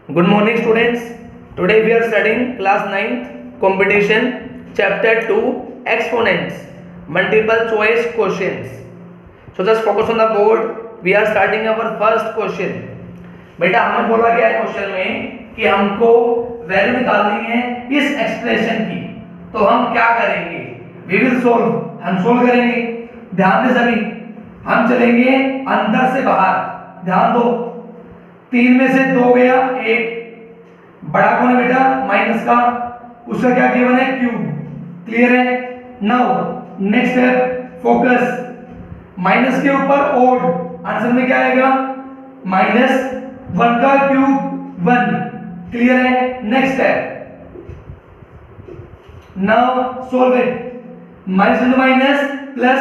Good morning, students. Today we are studying class 9th competition chapter 2 exponents multiple choice questions. So just focus on the board. We are starting our first question. बेटा हमें बोला गया है question में कि हमको value निकालनी है इस एक्सप्रेशन की, तो हम क्या करेंगे? वी विल सोल्व, हम सोल्व करेंगे। ध्यान दे सभी, हम चलेंगे अंदर से बाहर। ध्यान दो, 3 में से 2 गया, 1 बड़ा कौन है बेटा? माइनस का, उसका क्या गिवन है? क्यूब। क्लियर है? Now next step, focus. Minus के ऊपर ओड, आंसर में क्या आएगा? -1 का क्यूब 1। क्लियर है? Next step, now solve it. Minus into minus plus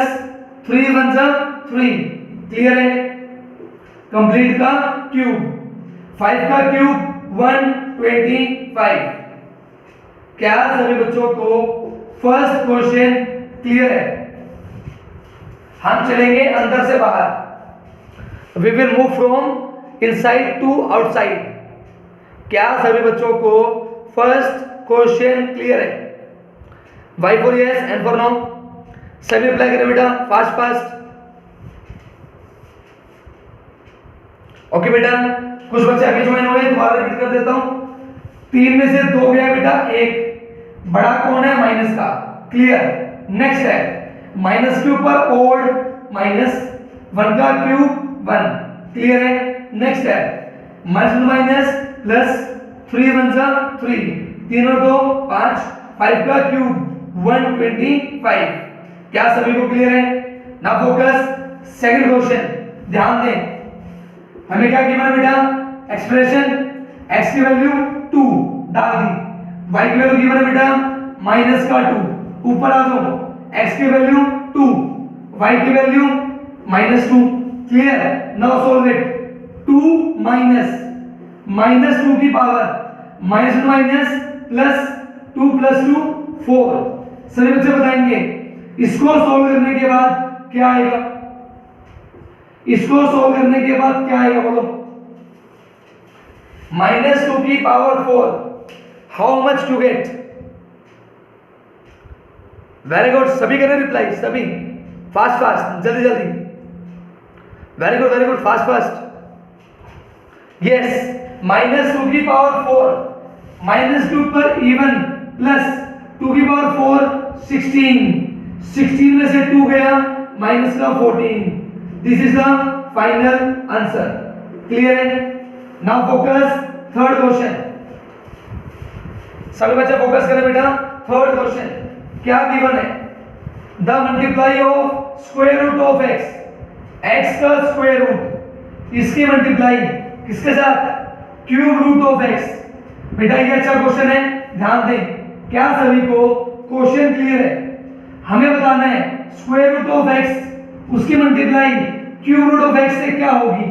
3 1 जा 3। क्लियर है? कंप्लीट का क्यूब, 5 का क्यूब 125। क्या सभी बच्चों को फर्स्ट क्वेश्चन क्लियर है? हम चलेंगे अंदर से बाहर। We will move from inside to outside. क्या सभी बच्चों को फर्स्ट क्वेश्चन क्लियर है? Y for yes, and for no. सभी अप्लाई करें बेटा, फास्ट फास्ट। ओके बेटा, कुछ बच्चे आगे ज्वाइन हुए, दोबारा रिपीट कर देता हूं। 3 में से 2 गया बेटा, 1 बड़ा कौन है? माइनस का। क्लियर? नेक्स्ट है माइनस के ऊपर ओड, -1 का क्यूब 1। क्लियर है? नेक्स्ट है माइनस प्लस 3 1 जा 3, 3 और 2 5, 5 का क्यूब 125। क्या सभी को क्लियर है? ना फोकस। सेकंड क्वेश्चन ध्यान दें, हमें क्या गिवन है बेटा? एक्सप्रेशन x की वैल्यू 2 डाल दी, y की वैल्यू गिवन है बेटा माइनस का 2। ऊपर आ जाओ, x की वैल्यू 2, y की value -2। Clear? Now solve it. 2 -2 की पावर माइनस प्लस 2 + 2 4। सभी बच्चे बताएंगे इसको सॉल्व करने के बाद क्या आएगा? इसको सॉल्व करने के बाद क्या आएगा बोलो? -2 की power 4। How much to get? Very good, सभी करें रिप्लाई, सभी फास्ट फास्ट, जल्दी जल्दी। Very good, fast fast. Yes, -2 की पावर 4, -2 पर इवन प्लस 2 की पावर 4 16। 16 में से 2 गया, माइनस का 14। This is the final answer. Clear है? Now focus, third question. सभी बच्चे फोकस करें बेटा। थर्ड क्वेश्चन क्या गिवन है? The multiply of square root of x का स्क्वायर रूट, इसकी मल्टीप्लाई किसके साथ? Cube root of x। बेटा ये अच्छा क्वेश्चन है, ध्यान दें। क्या सभी को क्वेश्चन क्लियर है? हमें बताना है स्क्वायर रूट ऑफ x, उसकी multiply cube root of x से क्या होगी?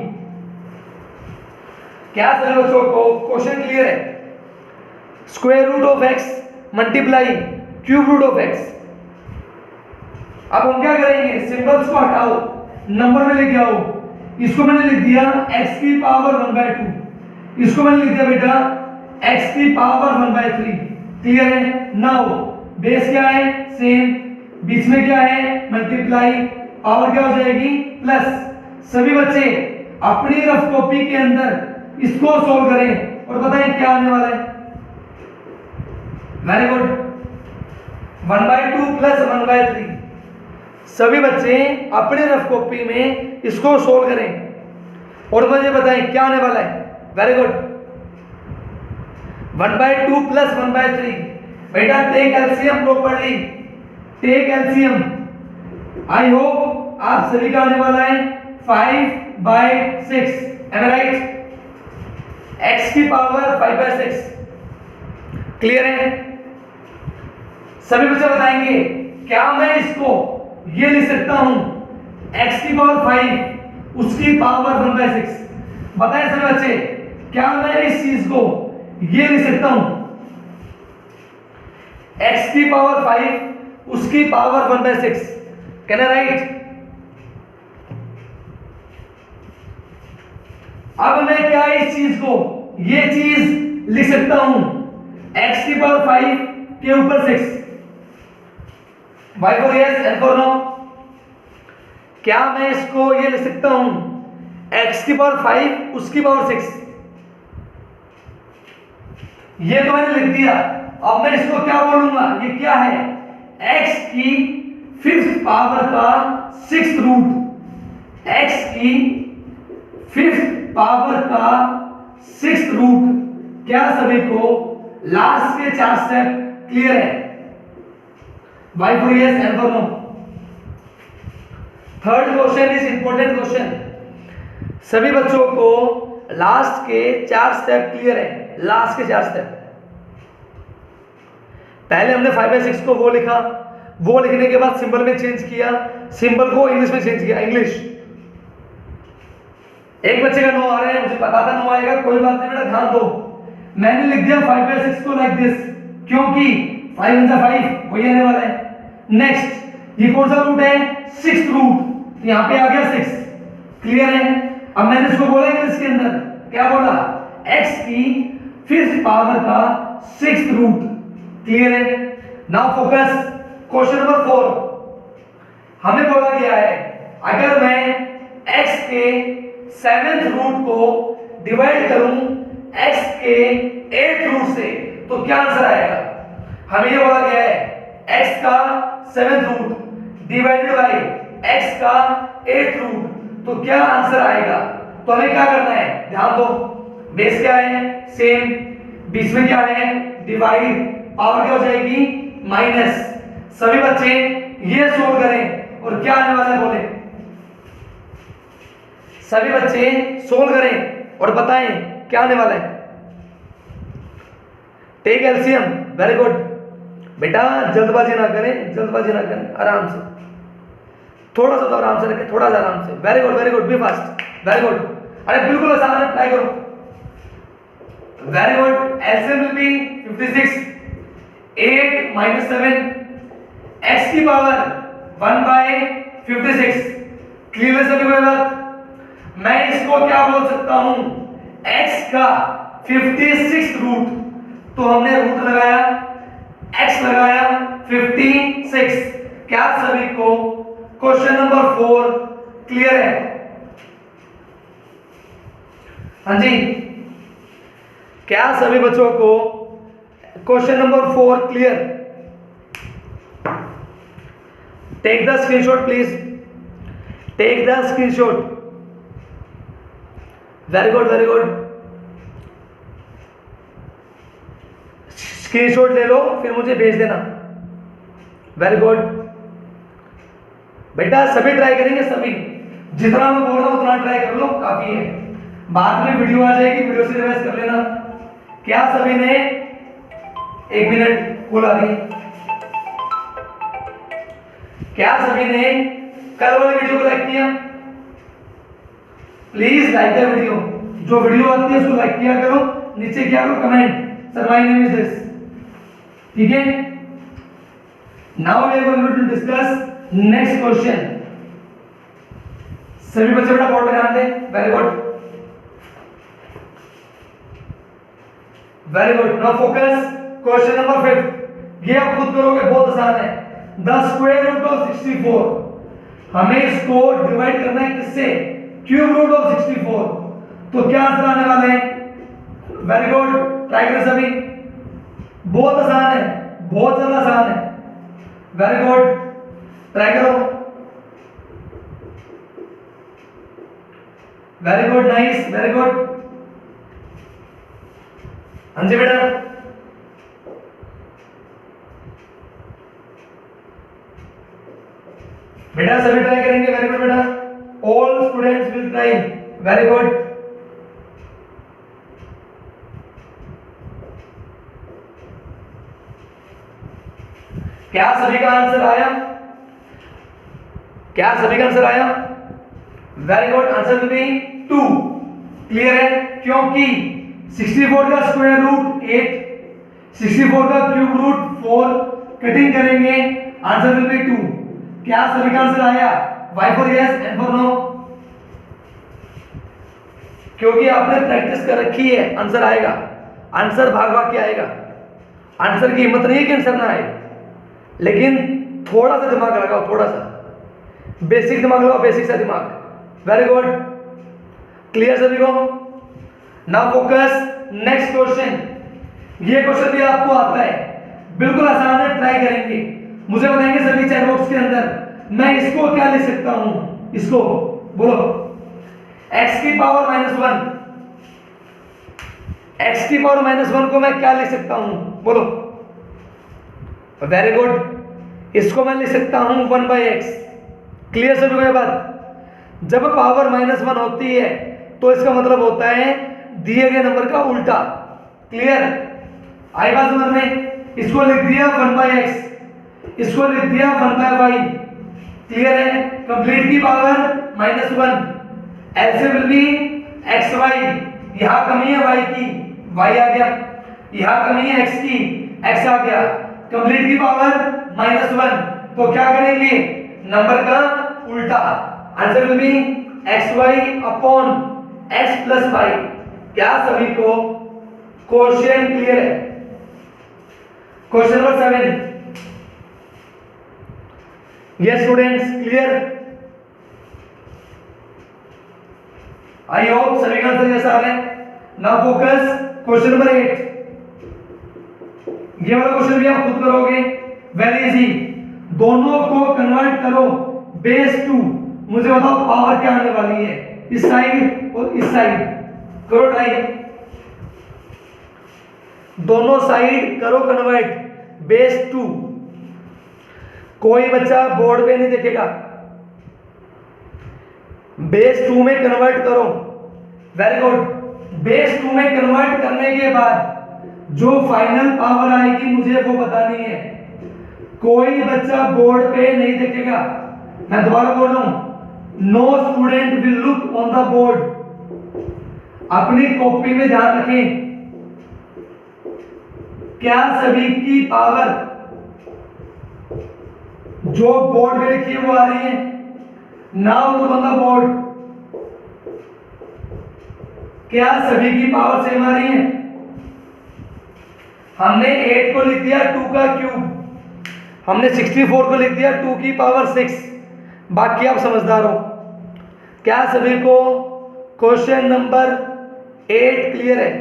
क्या सभी बच्चों को क्वेश्चन क्लियर है? Square root of x multiply cube root of x। अब हम क्या करेंगे? सिंबल्स को हटाओ, नंबर में लेके आओ। इसको मैंने लिख दिया x की पावर 1/2, इसको मैंने लिख दिया बेटा x की पावर 1/3। क्लियर है? नाउ बेस क्या है? सेम। बीच में क्या है? मल्टीप्लाई। पावर क्या हो जाएगी? प्लस। सभी बच्चे अपनी रफ कॉपी के अंदर इसको सोल्व करें और बताएं क्या आने वाला है। Very good, 1/2 plus 1/3। सभी बच्चे अपने रफ कॉपी में इसको सोल्व करें और मुझे बताएं क्या आने वाला है। Very good, 1/2 plus 1/3। बेटा take LCM properly, take LCM. I hope आप सभी का आने वाला है 5/6। Am I right? x की पावर 5/6। क्लियर है? सभी बच्चे बताएंगे क्या मैं इसको ये लिख सकता हूं x की पावर 5, उसकी पावर 1/6? बताएं सभी बच्चे, क्या मैं इस चीज को ये लिख सकता हूं x की पावर 5, उसकी पावर 1/6? Can I right? अब मैं क्या इस चीज को, ये चीज लिख सकता हूं x की पावर 5 के ऊपर 6, y for yes and for no. क्या मैं इसको ये लिख सकता हूं x की पावर 5 उसकी पावर 6, ये तो मैंने लिख दिया। अब मैं इसको क्या बोलूंगा, ये क्या है, x की फिफ्थ पावर का 6th रूट, x की फिफ्थ पावर का 6th रूट। क्या सभी को लास्ट के 4 स्टेप क्लियर है? Y for yes and for no. Third question is important question. सभी बच्चों को लास्ट के 4 स्टेप क्लियर है? लास्ट के 4 स्टेप। पहले हमने 5/6 को वो लिखा, वो लिखने के बाद सिंबल में चेंज किया, सिंबल को इंग्लिश में चेंज किया, इंग्लिश। एक बच्चे का 9 आ रहा है, मुझे पता था 9 आएगा, कोई बात नहीं बेटा, ध्यान दो। मैंने लिख दिया 5/6 को लाइक दिस, क्योंकि 5 × 5 वही आने वाला है। नेक्स्ट, ये कौन सा रूट है, 6th रूट, यहाँ पे आ गया 6, क्लियर है। अब मैंने इसको बोला इंग्लिश के अंदर, क्या बोला, x की फिफ्थ पावर का 6th रूट, क्लियर है। Now focus, question number 4। हमें बोला गया है अगर मैं x के 7th रूट को डिवाइड करूं x के 8th रूट से तो क्या आंसर आएगा। हमें ये बोला गया है x का 7th root divided by x का 8th रूट, तो क्या आंसर आएगा। तो हमें क्या करना है, ध्यान दो, बेस क्या है, सेम, बीच में क्या है, डिवाइड, पावर क्या हो जाएगी, माइनस। सभी बच्चे ये सोल्व करें और क्या आने वाला है बोले, सभी बच्चे सोल्व करें और बताएं क्या आने वाला है। टेक एलसीएम, वेरी गुड बेटा, जल्दबाजी ना करें, जल्दबाजी ना करें, आराम से, थोड़ा सा तो आराम से रखें, थोड़ा सा आराम से। Very good, very good, be fast, very good. अरे बिल्कुल आसान है, ट्राई करो, very good. LCM will be 56, 8 - 7, x की पावर 1/56, क्लियर है सभी को बात। मैं इसको क्या बोल सकता हूं, x का 56th रूट, तो हमने रूट लगाया, x लगाया 56। क्या सभी को क्वेश्चन नंबर 4 क्लियर है? हाँ जी, क्या सभी बच्चों को question number 4 clear? Take the screenshot please, take the screenshot, very good, very good. Screenshot ले लो फिर मुझे भेज देना, वेरी गुड बेटा। सभी ट्राई करेंगे, सभी, जितना मैं बोल रहा हूं उतना ट्राई कर लो, काफी है। बाद में वीडियो आ जाएगी, वीडियो से रिवाइज कर लेना। क्या सभी ने, एक मिनट कॉल आ रही, क्या सभी ने कल वाले वीडियो को लाइक किया? प्लीज लाइक द वीडियो, जो वीडियो आती है उसको लाइक किया करो, नीचे क्या करो comment, sir my name is this, ठीक है। Now we are going to discuss next question. सभी बच्चे बेटा बोर्ड पे ध्यान दें, very good, very good. Now focus, question number 5, ये आप खुद करोगे, बहुत आसान है। द स्क्वायर रूट ऑफ 64, हमें इसको डिवाइड करना है किससे, क्यूब रूट ऑफ 64, तो क्या आंसर आने वाले हैं। वेरी गुड, ट्राई करें सभी, बहुत आसान है, बहुत ज्यादा आसान है, वेरी गुड, ट्राई करो, very good, nice, very good. हाँ जी बेटा, बेटा सभी ट्राई करेंगे, वेरी गुड बेटा, all students will try, very good. क्या सभी का आंसर आया, क्या सभी का आंसर आया, very good. Answer will be 2, clear है, क्योंकि 64 का स्क्वायर रूट 8, 64 का क्यूब रूट 4, कटिंग करेंगे, आंसर विल बी 2। क्या सभी का आंसर आया, Y for yes and for no, क्योंकि आपने प्रैक्टिस कर रखी है, आंसर आएगा। आंसर भाग भाग के आएगा। आंसर की हिम्मत नहीं है कि आंसर ना आए, लेकिन थोड़ा सा दिमाग लगाओ, थोड़ा सा बेसिक दिमाग लगाओ, बेसिक सा दिमाग। वेरी गुड, क्लियर सभी को? Now focus next question. ये क्वेश्चन भी आपको आता है, बिल्कुल आसान है, ट्राई करेंगे। मुझे बताएंगे सभी चैट बॉक्स के अंदर, मैं इसको क्या लिख सकता हूं? इसको बोलो, x की पावर -1, x की पावर -1 को मैं क्या लिख सकता हूं? बोलो। वेरी गुड, इसको मैं लिख सकता हूं 1/x। क्लियर सभी को ये बात? जब पावर -1 होती है तो इसका मतलब होता है दिए गए नंबर का उल्टा। क्लियर? आई बात समझ में? इसको लिख दिया 1/x, इसको लिख दिया 1/y। क्लियर है? कंप्लीट की power -1, LCM will B xy। यहां कमी है y की, y आ गया। यहां कमी है x की, x आ गया। कंप्लीट की पावर -1, तो क्या करेंगे? नंबर का उल्टा। Answer will B xy upon x plus y। क्या सभी को क्वेश्चन क्लियर है? Question number 7। Yes students, clear? I hope सभी का आंसर जैसा आ रहा है। Now focus question number 8। ये वाला क्वेश्चन भी आप खुद करोगे, वेरी इजी। दोनों को कन्वर्ट करो बेस 2। मुझे बताओ पावर क्या आने वाली है, इस साइड और इस साइड। करो ट्राई, दोनों साइड करो कन्वर्ट बेस 2। कोई बच्चा बोर्ड पे नहीं देखेगा, बेस 2 में कन्वर्ट करो। Very good. बेस 2 में कन्वर्ट करने के बाद जो फाइनल पावर आएगी मुझे वो बतानी है। कोई बच्चा बोर्ड पे नहीं देखेगा। मैं दोबारा बोल रहा हूं, no student will look on the board. अपनी कॉपी में ध्यान रखें। क्या सभी की पावर जो बोर्ड में लिखी है वो आ रही है? Now look on the board. क्या सभी की पावर सेम आ रही है? हमने 8 को लिख दिया 2 का क्यूब, हमने 64 को लिख दिया 2 की पावर 6। बाकी आप समझदार हो। क्या सभी को क्वेश्चन नंबर 8 क्लियर है?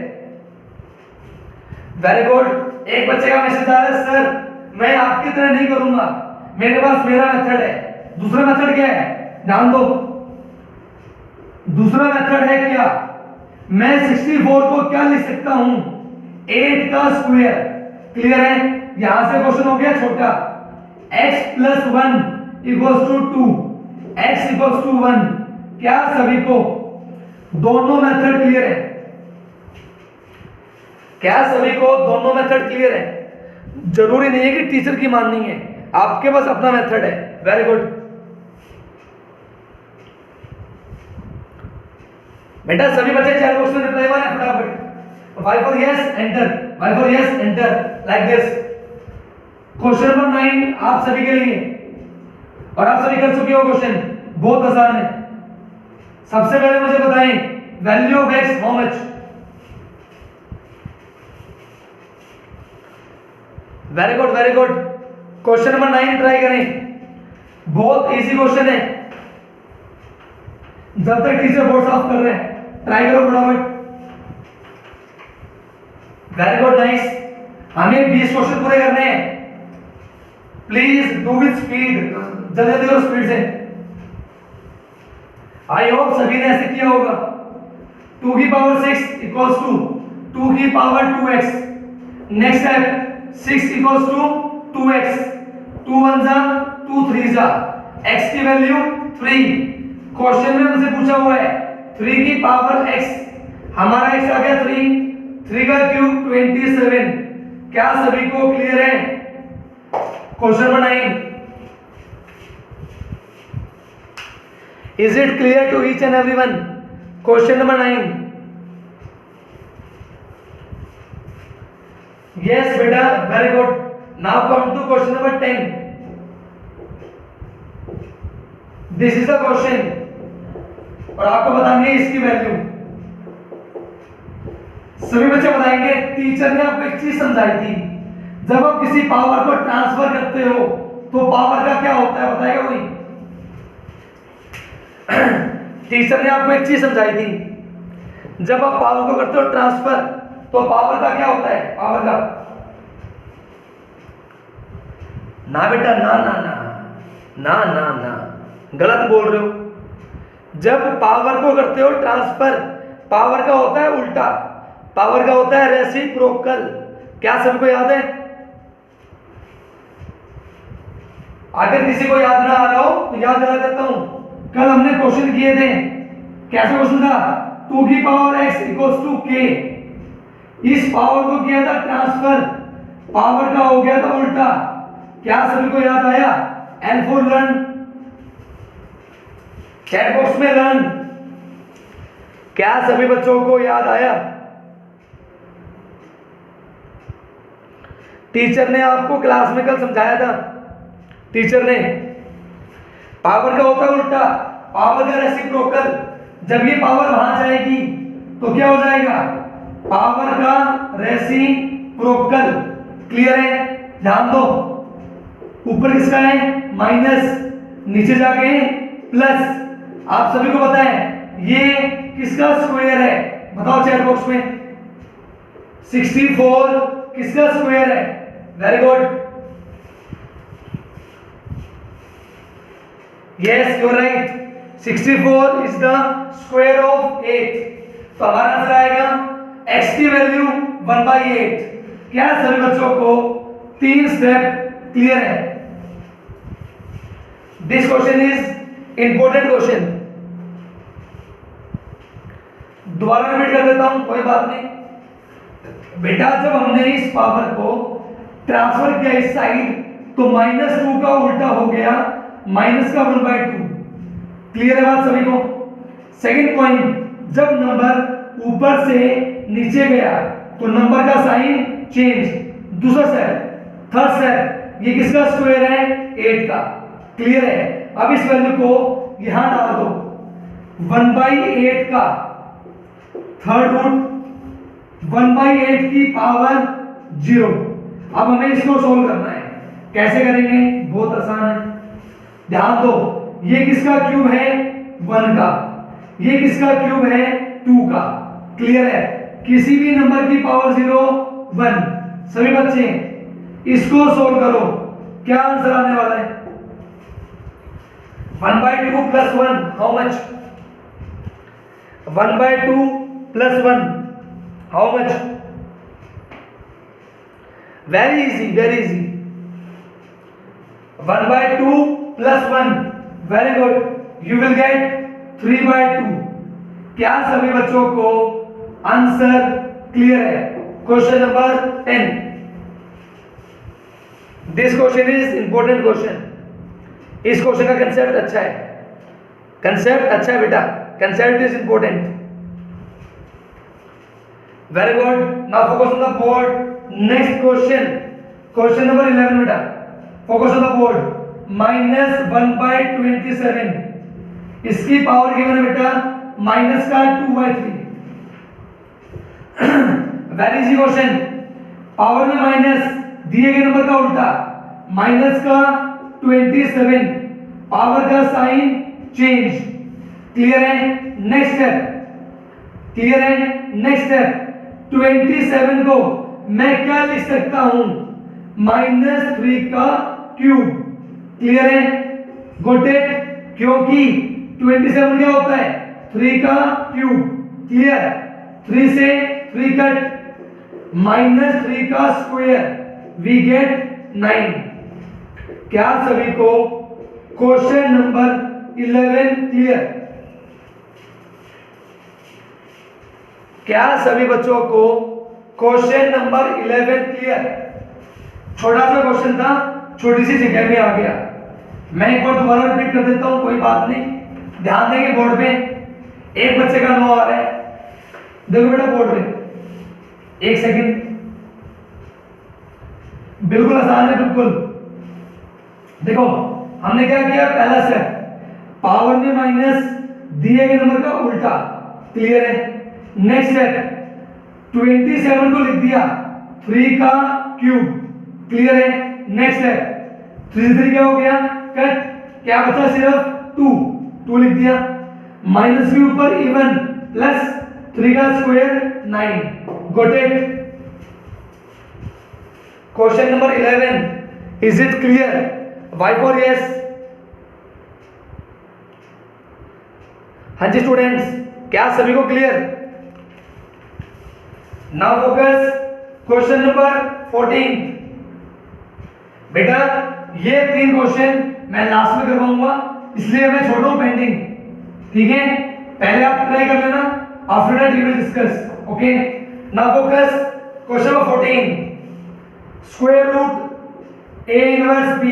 Very good. एक बच्चे का मैसेज आ रहा है, सर मैं आपकी तरह नहीं करूंगा, मेरे पास मेरा मेथड है। दूसरा मेथड क्या है? ध्यान दो, दूसरा मेथड है क्या? मैं 64 को क्या लिख सकता हूं? 8 का स्क्वायर। क्लियर है? यहां से क्वेश्चन हो गया छोटा। x plus 1 equals to 2, x equals to 1। क्या सभी को दोनों मेथड क्लियर है? क्या सभी को दोनों मेथड क्लियर है? जरूरी नहीं है कि टीचर की माननी है, आपके पास अपना मेथड है। वेरी गुड बेटा, सभी बच्चे चैट बॉक्स में रिप्लाई मारें फटाफट। Y for yes enter, Y for yes enter, like this. Question number 9 आप सभी के लिए, और आप सभी कर चुके हो क्वेश्चन, बहुत आसान है। सबसे पहले मुझे बताएं, value of x how much? Very good very good. Question number 9 try करें, बहुत इजी क्वेश्चन है। जब तक टीचर बोर्ड साफ कर रहे हैं ट्राई करो फटाफट। Very good, nice. हमें 20 क्वेश्चन पूरे करने हैं, प्लीज डू विद स्पीड, जल्दी जल्दी करो स्पीड से। आई होप सभी ने ऐसे किया होगा। 2 की पावर 6 इक्वल्स टू 2 की power 2x। Next step 6 equals to 2x, 2 1 जा 2 3 जा, x की वैल्यू 3। क्वेश्चन में मुझे पूछा हुआ है 3 की पावर x, हमारा x आ गया 3, 3 का क्यूब 27। क्या सभी को क्लियर है? Question number 9, is it clear to each and everyone? Question number 9। Yes बेटा, very good. Now come to question number 10। This is the question, और आपको बतानी है इसकी वैल्यू। सभी बच्चे बताएंगे टीचर ने आपको एक चीज समझाई थी, जब आप किसी पावर को ट्रांसफर करते हो तो पावर का क्या होता है, बताएगा कोई? टीचर ने आपको एक चीज समझाई थी, जब आप पावर को करते हो ट्रांसफर तो पावर का क्या होता है, पावर का? ना बेटा, ना ना ना ना ना ना, गलत बोल रहे हो। जब पावर को करते हो ट्रांसफर, पावर का होता है उल्टा, पावर का होता है रेसिप्रोकल। क्या सबको याद है? अगर किसी को याद ना आ रहा हो तो याद दिला देता हूं। कल हमने क्वेश्चन किए थे, कैसे क्वेश्चन था? 2 की power x equals to k। इस पावर को किया था ट्रांसफर, पावर का हो गया था उल्टा। क्या सभी को याद आया? L for learn, chat box में लर्न। क्या सभी बच्चों को याद आया? टीचर ने आपको क्लास में कल समझाया था, टीचर ने पावर का होता है उल्टा, पावर का रेसिप्रोकल। जब ये पावर वहां जाएगी तो क्या हो जाएगा? पावर का रेसिप्रोकल। क्लियर है? ध्यान दो, ऊपर किसका है? माइनस, नीचे जाके प्लस। आप सभी को पता है ये किसका स्क्वायर है? बताओ चैट बॉक्स में। 64 किसका स्क्वायर है? Very good, yes you are right. 64 is the square of 8। तो हमारा आंसर आएगा x की वैल्यू 1/8। क्या सभी बच्चों को 3 स्टेप क्लियर है? This question is important question. दोबारा रिपीट कर देता हूं, कोई बात नहीं बेटा। जब हमने इस पावर को ट्रांसफर किया इस साइड तो -2 का उल्टा हो गया माइनस का 1/2। क्लियर है बात सभी को? सेकंड पॉइंट, जब नंबर ऊपर से नीचे गया तो नंबर का साइन चेंज। दूसरा स्टेप, थर्ड स्टेप, ये किसका स्क्वायर है? 8 का। क्लियर है? अब इस वैल्यू को यहां डाल दो, 1/8 का थर्ड रूट 1/8 की पावर 0। अब हमें इसको सोल्व करना है। कैसे करेंगे? बहुत आसान है, ध्यान दो। ये किसका क्यूब है? 1 का। ये किसका क्यूब है? 2 का। क्लियर है? किसी भी नंबर की पावर 0 1। सभी बच्चे इसको सोल्व करो, क्या आंसर आने वाला है? 1/2 plus 1 how much? 1/2 plus 1 how much? Very easy, very easy. 1/2 plus 1, very good, you will get 3/2। क्या सभी बच्चों को आंसर क्लियर है? Question number 10। This question is important question. इस क्वेश्चन का कंसेप्ट अच्छा है, कंसेप्ट अच्छा है बेटा, concept is important. Very good, now focus on the board. Next question, question number 11 बेटा, फोकस ऑन द बोर्ड। -1/27, इसकी पावर गिवन है बेटा माइनस का 2/3। Very easy question. पावर में माइनस, दिए गए नंबर का उल्टा, माइनस का 27, पावर का साइन चेंज। क्लियर है? नेक्स्ट स्टेप, क्लियर है? नेक्स्ट स्टेप, 27 को मैं क्या लिख सकता हूं? -3 का क्यूब। क्लियर है? Got it? क्योंकि 27 क्या होता है? 3 का क्यूब। क्लियर? 3 से 3 कट, -3 का स्क्वायर, वी गेट 9। क्या सभी को क्वेश्चन नंबर 11 क्लियर? क्या सभी बच्चों को क्वेश्चन नंबर 11 क्लियर? छोटा सा क्वेश्चन था, छोटी सी जगह में आ गया। मैं एक बार दोबारा रिपीट कर देता हूं, कोई बात नहीं। ध्यान देंगे बोर्ड पे, एक बच्चे का 9 आ रहा है। देखो बेटा बोर्ड पे, एक सेकंड, बिल्कुल आसान है, बिल्कुल। देखो हमने क्या किया? पहला स्टेप, पावर में माइनस, दिए गए नंबर का उल्टा। क्लियर है? नेक्स्ट स्टेप, 27 को लिख दिया 3 का क्यूब, क्लियर है। नेक्स्ट है 3 3 क्या हो गया कट, क्या बचा सिर्फ 2 लिख दिया, माइनस के ऊपर इवन प्लस 3 का square 9, got it. Question number 11, is it clear? Y for yes. हाँ जी स्टूडेंट्स, क्या सभी को clear? Now focus question number 14। बेटा ये 3 क्वेश्चन मैं लास्ट में करवाऊंगा, इसलिए मैं छोड़ रहा हूं पेंडिंग, ठीक है। पहले आप ट्राई कर लेना, after that we will discuss, okay. Now focus question number 14, square root a inverse b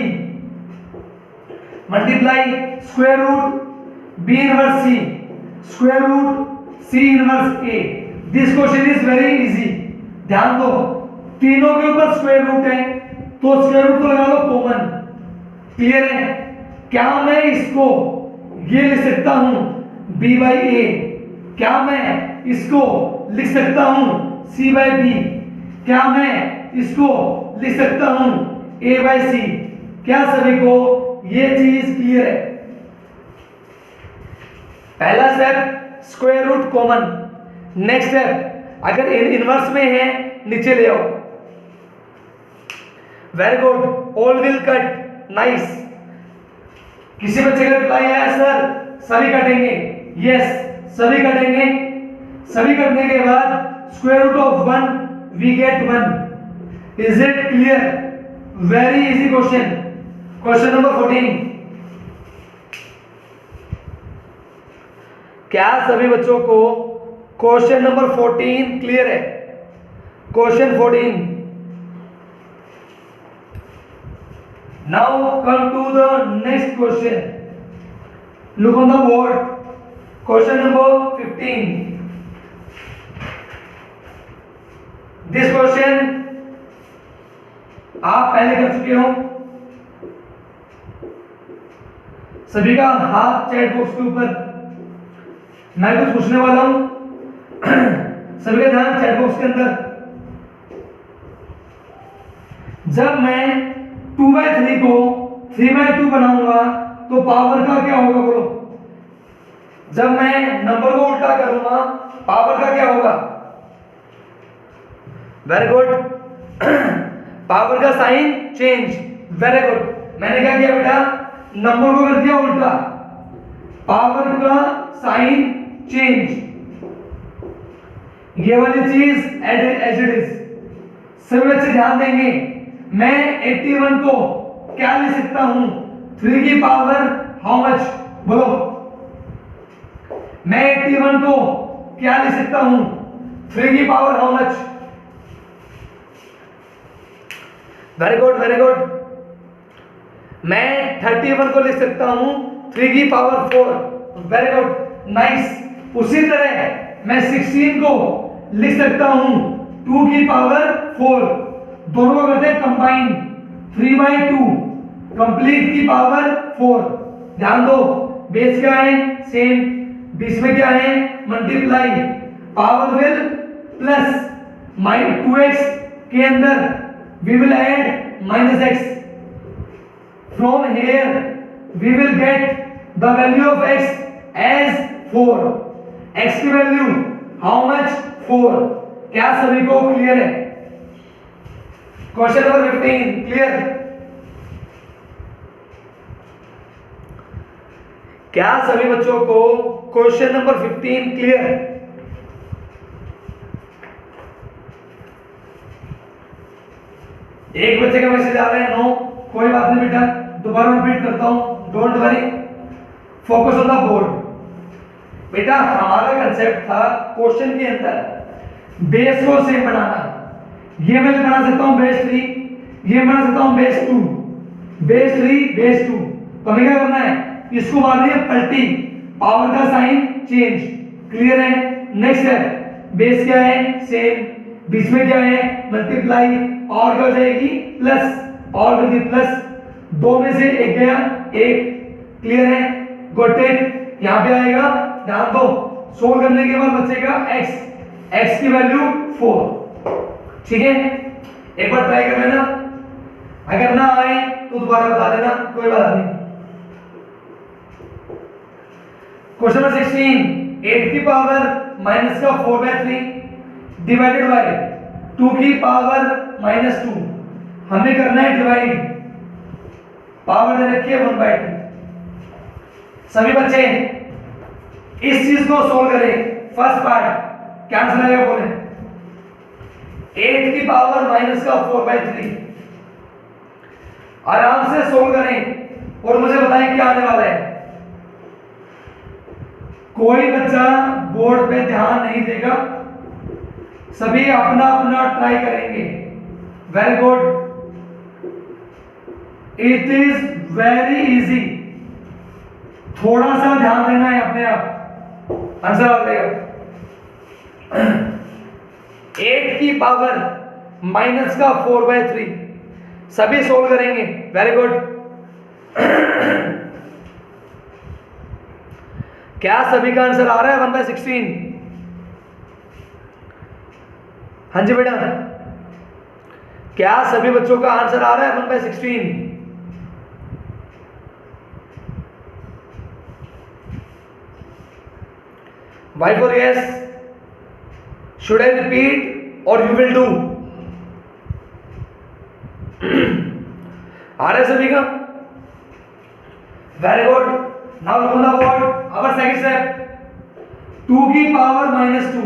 multiply square root b inverse c square root c inverse a। This question is very easy, ध्यान दो, तीनों के ऊपर square root है तो square root को लगा लो common, clear है। क्या मैं इसको ये लिख सकता हूं b बाई ए, क्या मैं इसको लिख सकता हूं c बाई b, क्या मैं इसको लिख सकता हूं a बाई c? क्या सभी को ये चीज क्लियर है? पहला step square root common, next step अगर इनवर्स में है नीचे ले आओ, very good, all will cut, nice. किसी बच्चे का रिप्लाई आया सर सभी कटेंगे, यस सभी कटेंगे। सभी कटने के बाद square root of 1 we get 1, is it clear? Very easy question. Question number 14, क्या सभी बच्चों को क्वेश्चन नंबर 14 क्लियर है? Question 14, now come to the next question, look on the board. Question number 15, this question आप पहले कर चुके हो, सभी का हाथ चैट बॉक्स के ऊपर, मैं कुछ पूछने वाला हूं, सभी का ध्यान चैट बॉक्स के अंदर। जब मैं 2/3 को 3/2 बनाऊंगा तो पावर का क्या होगा बोलो? जब मैं नंबर को उल्टा करूंगा पावर का क्या होगा? वेरी गुड, पावर का साइन चेंज, वेरी गुड। मैंने क्या किया बेटा, नंबर को कर दिया उल्टा, पावर का साइन चेंज, ये वाली चीज एज इट इज। सभी बच्चे ध्यान देंगे, मैं 81 को क्या लिख सकता हूं 3 की पावर हाउ मच बोलो? मैं 81 को क्या लिख सकता हूं 3 की power how much? Very good, very good. मैं 31 को लिख सकता हूं 3 की पावर 4, वेरी गुड, नाइस। उसी तरह मैं 16 को लिख सकता हूं 2 की पावर 4, दोनों को करते हैं कंबाइन, 3/2 कंप्लीट की पावर 4। ध्यान दो, बेस क्या है सेम, बीच में क्या है multiply, power will plus, minus 2x के अंदर we will add minus x, from here we will get the value of x as 4, x की वैल्यू how much 4। क्या सभी को क्लियर है? Question number 15 clear? क्या सभी बच्चों को क्वेश्चन नंबर 15 क्लियर है? एक बच्चे का मैसेज आ रहा है नो, कोई बात नहीं बेटा, दोबारा रिपीट करता हूं, don't worry, focus on the board. बेटा हमारा कंसेप्ट था क्वेश्चन के अंदर बेस को सेम बनाना, ये मैं बना सकता हूं बेस 3, ये बना सकता हूं बेस 2, बेस 3 बेस 2। तो हमें क्या करना है, इसको मारनी है पलटी, पावर का साइन चेंज, क्लियर है। नेक्स्ट है बेस क्या है सेम, बीच में क्या है मल्टीप्लाई, पावर क्या हो जाएगी प्लस, पावर कर दी प्लस, 2 में से एक गया 1, क्लियर है, गॉट इट। यहां पे आएगा, ध्यान दो, सोल्व करने के बाद बचेगा x, x की वैल्यू 4। ठीक है, एक बार ट्राई कर लेना, अगर ना आए तो दोबारा बता देना, कोई बात नहीं। क्वेश्चन नंबर 16, 8 की पावर माइनस का 4/3 डिवाइडेड बाय 2 की पावर -2। हमें करना है डिवाइड, पावर दे रखी है 1/2। सभी बच्चे इस चीज को सोल्व करें। फर्स्ट पार्ट कैंसिल आएगा, बोले 8 की पावर माइनस का 4/3। आराम से सोल्व करें और मुझे बताएं क्या आने वाला है। कोई बच्चा बोर्ड पे ध्यान नहीं देगा, सभी अपना अपना ट्राई करेंगे। Very good, it is very easy. थोड़ा सा ध्यान देना है अपने आप, आंसर आ जाएगा। 8 की पावर माइनस का 4/3, सभी सोल्व करेंगे। Very good. क्या सभी का आंसर आ रहा है 1/16? हाँ जी बेटा, क्या सभी बच्चों का आंसर आ रहा है 1/16? Why for yes? Should I repeat or you will do? आ रहा है सभी का? Very good. Now look on the board. Our second step. 2 की पावर -2,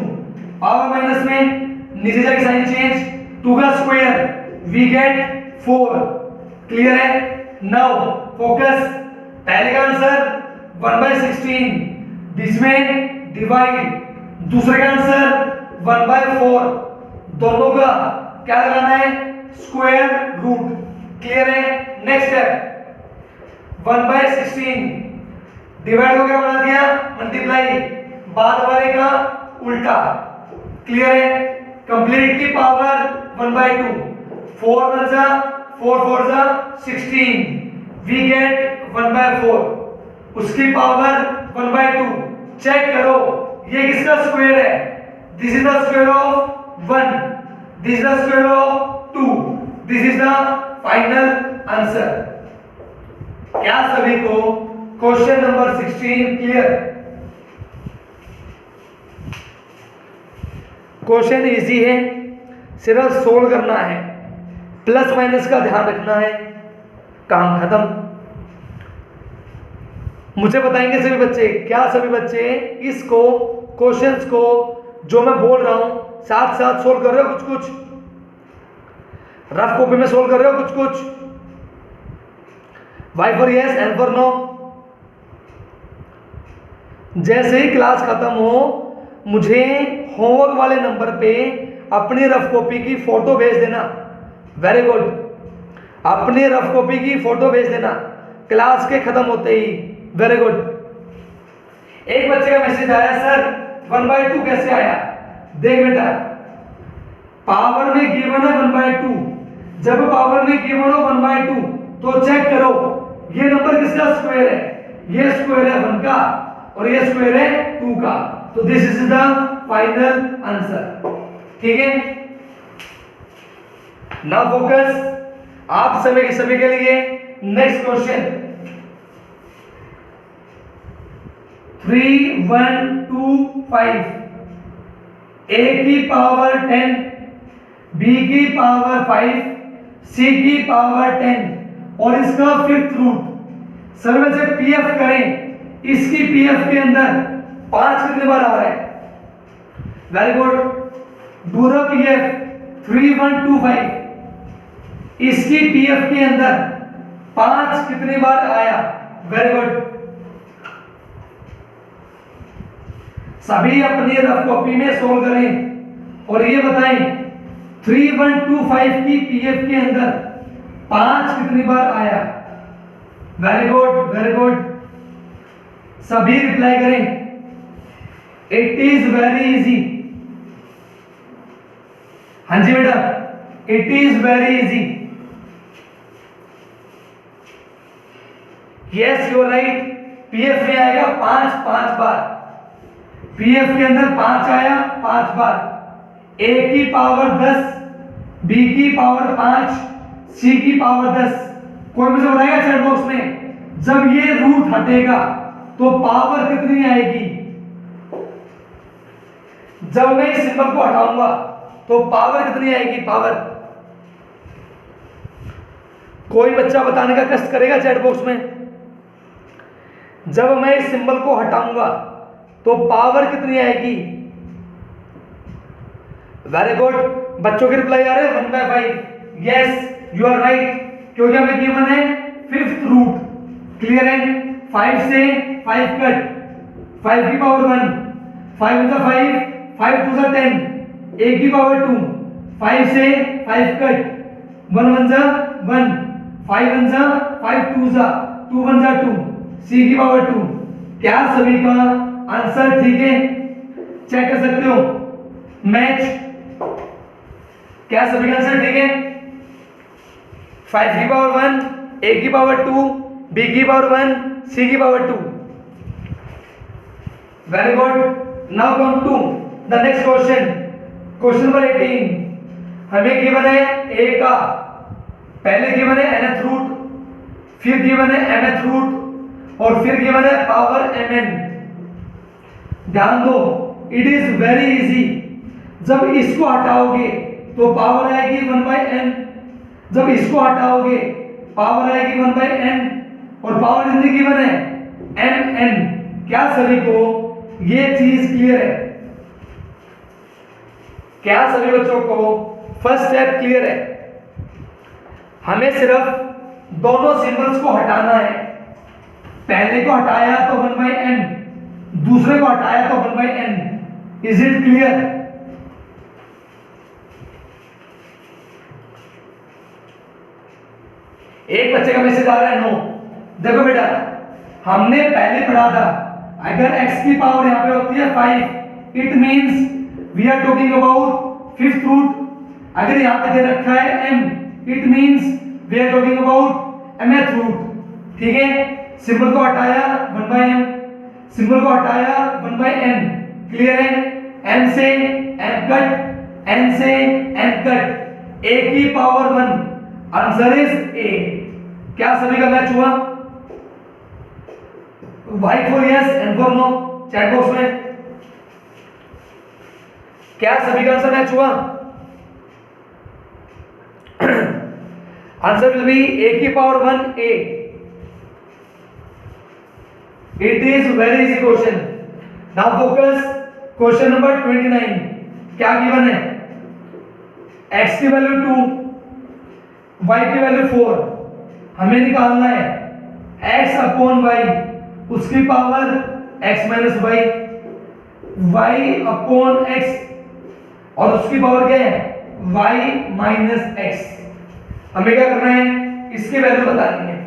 पावर माइनस में नीचे जाके साइन चेंज, 2 का स्क्वायर we get 4। क्लियर है? Now focus, पहले का आंसर 1/16, जिसमें डिवाइड, दूसरे का आंसर 1/4, दोनों का क्या लगाना है? Square root. क्लियर है? नेक्स्ट स्टेप, 1/16 डिवाइड को क्या बना दिया? मल्टीप्लाई, बाद वाले का उल्टा। क्लियर है? कंप्लीट की पावर 1/2, 4 1 जा 4 4 जा 16, वी गेट 1/4, उसकी पावर 1/2। चेक करो ये किसका स्क्वायर है? This is the square of 1, this is the square of 2, this is the final answer. क्या सभी को question number 16 clear? Question easy है, सिर्फ सोल्व करना है, प्लस माइनस का ध्यान रखना है, काम खत्म। मुझे बताएंगे सभी बच्चे, क्या सभी बच्चे इसको क्वेश्चंस को जो मैं बोल रहा हूं साथ साथ सोल्व कर रहे हो? कुछ कुछ रफ कॉपी में सोल्व कर रहे हो? कुछ कुछ Y for yes, N for no. जैसे ही क्लास खत्म हो मुझे होमवर्क वाले नंबर पे अपनी रफ कॉपी की फोटो भेज देना। वेरी गुड, अपनी रफ कॉपी की फोटो भेज देना क्लास के खत्म होते ही। Very good. एक बच्चे का मैसेज आया, सर 1/2 कैसे आया? देख बेटा, पावर में गिवन है 1/2, जब पावर में गिवन हो 1/2 तो चेक करो ये नंबर किसका स्क्वायर है? ये स्क्वायर है 1 का और ये स्क्वायर है 2 का, तो this is the final answer. ठीक है, नाउ फोकस आप सभी के लिए। नेक्स्ट क्वेश्चन 3 1 2 5, a की पावर 10, b की पावर 5, c की पावर 10 और इसका 5th रूट। सर में से pf करें, इसकी pf के अंदर 5 कितने बार आ रहा है? Very good, do the pf 3 1 2 5, इसकी pf के अंदर 5 कितनी बार आया? वेरी गुड, सभी अपनी रफ कॉपी में सोल्व करें और ये बताएं 3 1 2 5 की pf के अंदर 5 कितनी बार आया? वेरी गुड, वेरी गुड, सभी रिप्लाई करें। It is very easy. हाँ जी बेटा, it is very easy. Yes you are right, PF में आएगा 5 5 बार, पीएफ के अंदर 5 आया 5 बार। a की पावर 10, b की पावर 5, c की पावर 10। कोई मुझे बताएगा चैट बॉक्स में, जब ये रूट हटेगा तो पावर कितनी आएगी? जब मैं इस सिंबल को हटाऊंगा तो पावर कितनी आएगी? पावर कोई बच्चा बताने का कष्ट करेगा चैट बॉक्स में? जब मैं इस सिंबल को हटाऊंगा तो पावर कितनी आएगी? वेरी गुड, बच्चों के रिप्लाई आ रहे हैं 1/5। यस यू आर राइट, क्योंकि हमें गिवन है फिफ्थ रूट। क्लियर है? 5 से 5 कट, 5 की पावर 1, 5 × 5, 5 × 2 10, a की पावर 2, 5 से 5 कट, 1 × 1 1, 5 × 5 2 2 × 2, c की पावर 2। क्या सभी का आंसर ठीक है? चेक कर सकते हो, मैच। क्या सभी का आंसर ठीक है? 5 की पावर 1, a की पावर 2, b की पावर 1, c की power 2। Very good. Now come to the next question, question number 18। हमें गिवन है a का, पहले गिवन है nth रूट, फिर गिवन है mth रूट, और फिर गिवन है पावर mn। ध्यान दो, इट इज वेरी इजी। जब इसको हटाओगे तो पावर आएगी 1/n, जब इसको हटाओगे पावर आएगी 1/n, और पावर कितनी गिवन है? mn। क्या सभी को ये चीज क्लियर है? क्या सभी बच्चों को फर्स्ट स्टेप क्लियर है? हमें सिर्फ दोनों सिंबल्स को हटाना है। पहले को हटाया तो 1/n, दूसरे को हटाया तो 1/n। Is it clear? एक बच्चे का मैसेज आ रहा है नो। देखो बेटा, हमने पहले पढ़ा था अगर x की पावर यहां पे होती है 5, it means we are talking about fifth root. अगर यहां पे दे रखा है m, it means we are talking about mth root. ठीक है, सिंबल को हटाया 1/m, सिंबल को हटाया 1/n। क्लियर है? n से n कट, n से n कट, a की पावर 1। Answer is a। क्या सभी का मैच हुआ? y for yes, n for no, chat box में। क्या सभी का आंसर मैच हुआ? आंसर विल बी a की power 1 a। It is very easy question. Now focus, question number 29। क्या गिवन है? x की वैल्यू 2, y की वैल्यू 4। हमें निकालना है x अपॉन y, उसकी power x minus y, y upon x, और उसकी पावर क्या है? y minus x। हमें क्या करना है? इसकी वैल्यू बतानी है।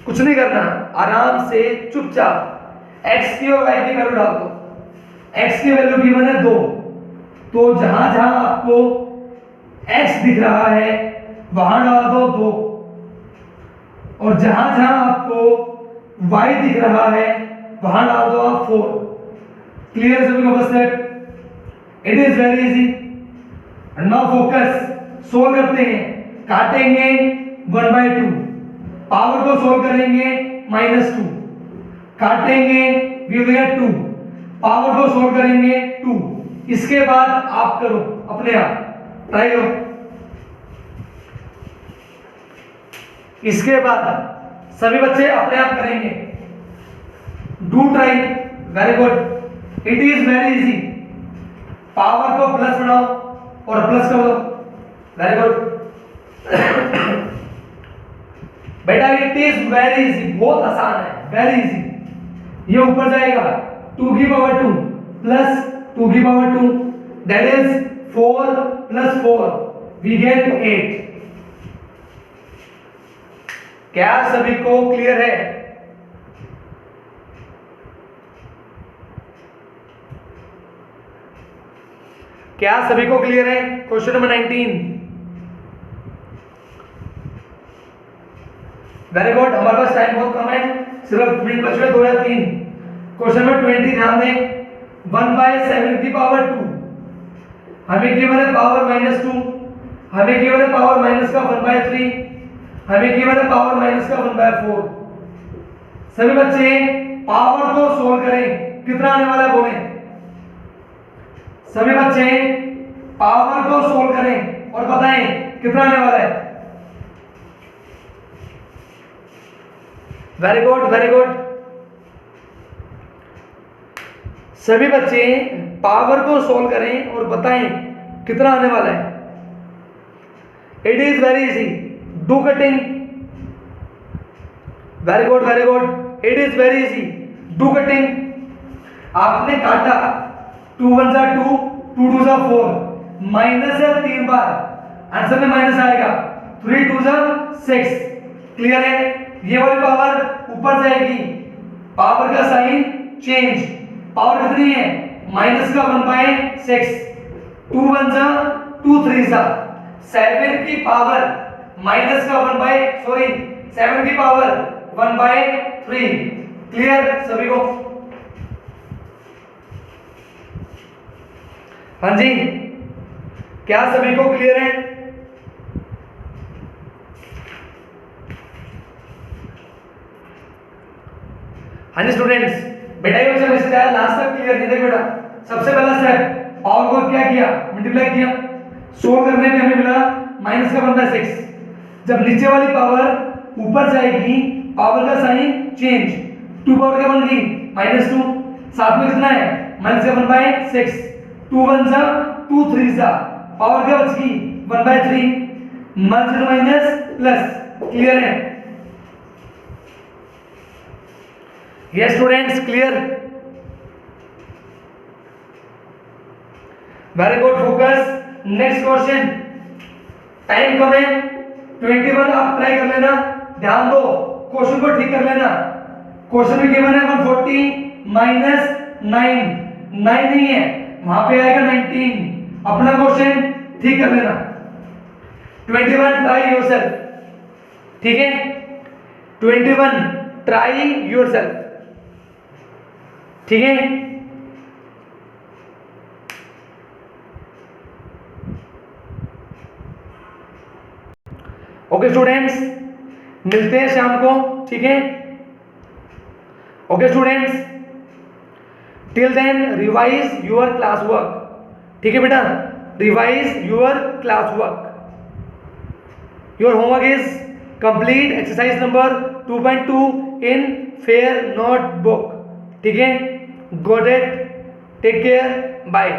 कुछ नहीं करना, आराम से चुपचाप x की और y की वैल्यू डाल दो। x की वैल्यू गिवन है 2, तो जहां जहां आपको x दिख रहा है वहां डाल दो 2, और जहां जहां आपको y दिख रहा है वहां डाल दो आप 4। क्लियर सभी को? First step, it is very easy. Now focus, solve करते हैं। काटेंगे 1/2, पावर को सोल्व करेंगे -2, काटेंगे वी विल गेट 2, पावर को सोल्व करेंगे 2। इसके बाद आप करो, अपने आप ट्राई करो। इसके बाद सभी बच्चे अपने आप करेंगे। Do try, very good, it is very easy. Power को प्लस बनाओ और प्लस कर दो, वेरी गुड। बेटा इट इज वेरी इजी, बहुत आसान है, वेरी इजी। ये ऊपर जाएगा 2 की पावर 2 प्लस 2 की power 2, that is 4 + 4, we get 8। क्या सभी को क्लियर है? क्या सभी को क्लियर है? Question number 19। Very good. हमारे पास टाइम बहुत कम है, सिर्फ मिनट बचे हुए 2 या 3। क्वेश्चन नंबर 20 ध्यान दें। 1/7 की पावर 2 हमें गिवन है पावर -2, हमें गिवन है पावर माइनस का 1/3, हमें गिवन है पावर माइनस का 1/4। सभी बच्चे पावर को सोल्व करें, कितना आने वाला है बोले। सभी बच्चे पावर को सोल्व करें और बताएं कितना आने वाला है। Very good, very good. सभी बच्चे पावर को सोल्व करें और बताएं कितना आने वाला है। It is very easy, do cutting. Very good, very good. It is very easy, do cutting. आपने काटा 2 1 जा 2, 2 2 जा 4, माइनस है 3 बार, आंसर में माइनस आएगा। 3 2 जा 6। क्लियर है। ये वाली पावर ऊपर जाएगी, पावर का साइन चेंज। पावर कितनी है? माइनस का 1/6। 2 1 जा 2 3 जा 7 की पावर माइनस का 7 की पावर 1/3। क्लियर सभी को? हाँ जी, क्या सभी को क्लियर है? हाँ जी स्टूडेंट्स, बेटा ये जब इसका लास्ट तक क्लियर नहीं। देख बेटा, सबसे पहला स्टेप पावर को क्या किया? मल्टीप्लाई किया। सोल्व करने में हमें मिला माइनस का 1/6। जब नीचे वाली पावर ऊपर जाएगी, पावर का साइन चेंज। 2 पावर क्या बन गई? -2। साथ में कितना है? माइनस का 1/6। 2 1 जा 2 3 जा, पावर क्या बच गई? 1/3। Minus minus plus. क्लियर है? Yes students, clear? Very good, focus. Next question. Time कम है, 21 आप ट्राई कर लेना। ध्यान दो, क्वेश्चन को ठीक कर लेना। क्वेश्चन में गिवन है 140 माइनस 9, 9 नहीं है, वहां पे आएगा 19। अपना क्वेश्चन ठीक कर लेना। 21 ट्राई योरसेल्फ। ठीक है, 21 ट्राई योरसेल्फ। ठीक है, ओके स्टूडेंट्स, मिलते हैं शाम को। ठीक है, okay students, till then revise your class work. ठीक है बेटा, revise your class work. Your homework is complete exercise number 2.2 in fair notebook. ठीक है, got it, take care, bye.